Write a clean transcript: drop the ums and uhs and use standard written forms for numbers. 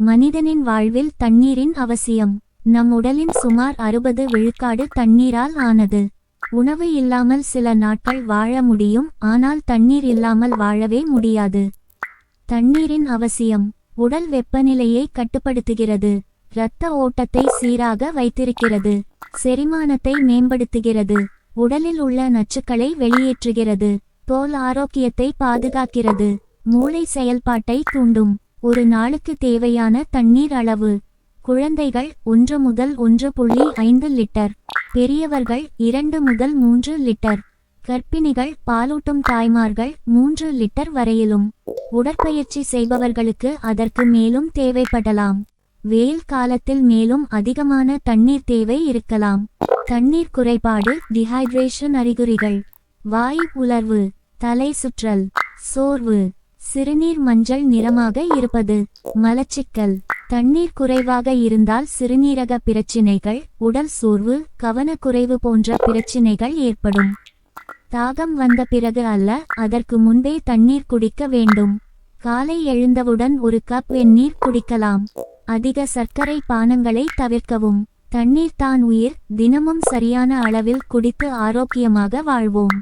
மனிதனின் வாழ்வில் தண்ணீரின் அவசியம். நம் உடலின் சுமார் 60 விழுக்காடு தண்ணீரால் ஆனது. உணவு இல்லாமல் சில நாட்கள் வாழ முடியும், ஆனால் தண்ணீர் இல்லாமல் வாழவே முடியாது. தண்ணீரின் அவசியம் உடல் வெப்பநிலையை கட்டுப்படுத்துகிறது, இரத்த ஓட்டத்தை சீராக வைத்திருக்கிறது, செரிமானத்தை மேம்படுத்துகிறது, உடலில் உள்ள நச்சுக்களை வெளியேற்றுகிறது, தோல் ஆரோக்கியத்தை பாதுகாக்கிறது, மூளை செயல்பாட்டை தூண்டும். ஒரு நாளுக்கு தேவையான தண்ணீர் அளவு: குழந்தைகள் 1 முதல் 1.5 லிட்டர், பெரியவர்கள் 2 முதல் 3 லிட்டர், கர்ப்பிணிகள் பாலூட்டும் தாய்மார்கள் 3 லிட்டர் வரையிலும். உடற்பயிற்சி செய்பவர்களுக்கு அதற்கு மேலும் தேவைப்படலாம். வெயில் காலத்தில் மேலும் அதிகமான தண்ணீர் தேவை இருக்கலாம். தண்ணீர் குறைபாடு டிஹைட்ரேஷன் அறிகுறிகள்: வாய் உலர்வு, தலை சுற்றல், சோர்வு, சிறுநீர் மஞ்சள் நிறமாக இருப்பது, மலச்சிக்கல். தண்ணீர் குறைவாக இருந்தால் சிறுநீரக பிரச்சினைகள், உடல் சோர்வு, கவனக்குறைவு போன்ற பிரச்சினைகள் ஏற்படும். தாகம் வந்த பிறகு அல்ல, அதற்கு முன்பே தண்ணீர் குடிக்க வேண்டும். காலை எழுந்தவுடன் 1 கப் வெந்நீர் குடிக்கலாம். அதிக சர்க்கரை பானங்களை தவிர்க்கவும். தண்ணீர் தான் உயிர். தினமும் சரியான அளவில் குடித்து ஆரோக்கியமாக வாழ்வோம்.